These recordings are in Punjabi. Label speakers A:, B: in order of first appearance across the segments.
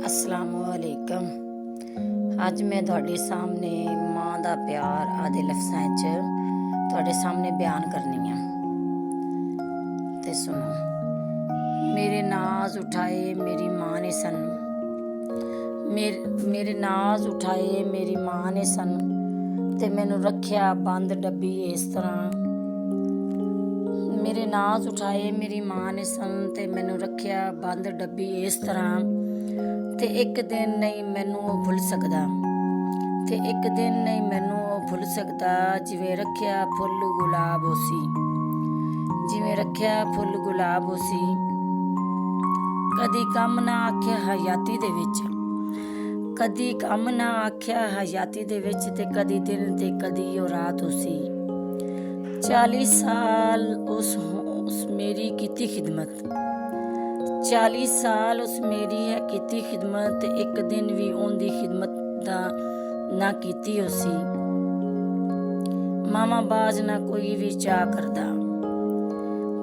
A: अस्सलामुअलैकुम। ਅੱਜ ਮੈਂ ਤੁਹਾਡੇ ਸਾਹਮਣੇ ਮਾਂ ਦਾ ਪਿਆਰ ਆਦੇ ਲਫ਼ਜ਼ਾਂ 'ਚ ਤੁਹਾਡੇ ਸਾਹਮਣੇ ਬਿਆਨ ਕਰਨੀ ਆ ਤੇ ਸੁਣੋ। ਮੇਰੇ ਨਾਜ਼ ਉਠਾਏ ਮੇਰੀ ਮਾਂ ਨੇ ਸਨ, ਮੇਰੇ ਨਾਜ਼ ਉਠਾਏ ਮੇਰੀ ਮਾਂ ਨੇ ਸਨ ਤੇ ਮੈਨੂੰ ਰੱਖਿਆ ਬੰਦ ਡੱਬੀ ਇਸ ਤਰ੍ਹਾਂ। ਮੇਰੇ ਨਾਜ਼ ਉਠਾਏ ਮੇਰੀ ਮਾਂ ਨੇ ਸਨ ਤੇ ਮੈਨੂੰ ਰੱਖਿਆ ਬੰਦ ਡੱਬੀ ਇਸ ਤਰ੍ਹਾਂ। ਤੇ ਇੱਕ ਦਿਨ ਨਹੀਂ ਮੈਨੂੰ ਉਹ ਭੁੱਲ ਸਕਦਾ, ਤੇ ਇੱਕ ਦਿਨ ਨਹੀਂ ਮੈਨੂੰ ਉਹ ਭੁੱਲ ਸਕਦਾ। ਜਿਵੇਂ ਰੱਖਿਆ ਫੁੱਲ ਗੁਲਾਬ ਹੋਸੀ, ਜਿਵੇਂ ਰੱਖਿਆ ਫੁੱਲ ਗੁਲਾਬ ਹੋਸੀ। ਕਦੀ ਕੰਮ ਨਾ ਆਖਿਆ ਹਯਾਤੀ ਦੇ ਵਿੱਚ, ਕਦੀ ਕੰਮ ਨਾ ਆਖਿਆ ਹਯਾਤੀ ਦੇ ਵਿੱਚ। ਤੇ ਕਦੀ ਦਿਨ ਤੇ ਕਦੀ ਉਹ ਰਾਤ ਹੋਸੀ। 40 ਸਾਲ ਉਸ ਮੇਰੀ ਕੀਤੀ ਖਿਦਮਤ, 40 ਸਾਲ ਉਸ ਮੇਰੀ ਹੈ ਕੀਤੀ ਖਿਦਮਤ। ਤੇ ਇੱਕ ਦਿਨ ਵੀ ਉਹਦੀ ਖਿਦਮਤ ਦਾ ਨਾ ਕੀਤੀ ਹੋਸੀ। ਮਾਵਾਂ ਬਾਜ ਨਾ ਕੋਈ ਵੀ ਚਾਹ ਕਰਦਾ,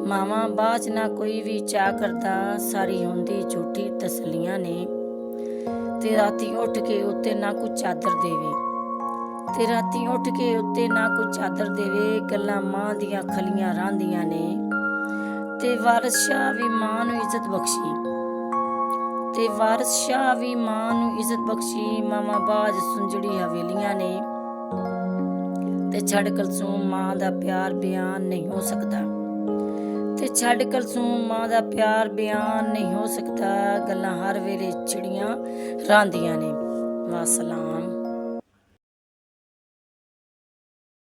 A: ਮਾਵਾਂ ਬਾਜ ਨਾ ਕੋਈ ਵੀ ਚਾਹ ਕਰਦਾ। ਸਾਰੀ ਹੁੰਦੀ ਝੂਠੀ ਤਸੱਲੀਆਂ ਨੇ। ਤੇ ਰਾਤੀ ਉੱਠ ਕੇ ਉੱਤੇ ਨਾ ਕੋਈ ਚਾਦਰ ਦੇਵੇ, ਤੇ ਰਾਤੀ ਉੱਠ ਕੇ ਉੱਤੇ ਨਾ ਕੋਈ ਚਾਦਰ ਦੇਵੇ। ਗੱਲਾਂ ਮਾਂ ਦੀਆਂ ਖਲੀਆਂ ਰਾਂਦੀਆਂ ਨੇ। ਤੇ ਵਾਰਿਸ ਸ਼ਾਹ ਵੀ ਮਾਂ ਨੂੰ ਇੱਜ਼ਤ ਬਖਸ਼ੀ, ਤੇ ਵਾਰਿਸ ਸ਼ਾਹ ਵੀ ਮਾਂ ਨੂੰ ਇੱਜ਼ਤ ਬਖਸ਼ੀ। ਮਾਵਾਂ ਬਾਜ ਸੁੰਜੜੀ ਹਵੇਲੀਆਂ ਨੇ। ਤੇ ਛੱਡ ਕਲਸੂਮ ਮਾਂ ਦਾ ਪਿਆਰ ਬਿਆਨ ਨਹੀਂ ਹੋ ਸਕਦਾ, ਤੇ ਛੱਡ ਕਲਸੂਮ ਮਾਂ ਦਾ ਪਿਆਰ ਬਿਆਨ ਨਹੀਂ ਹੋ ਸਕਦਾ। ਗੱਲਾਂ ਹਰ ਵੇਲੇ ਚਿੜੀਆਂ ਰਾਂਦੀਆਂ ਨੇ। ਵਾਸਲਾਮ।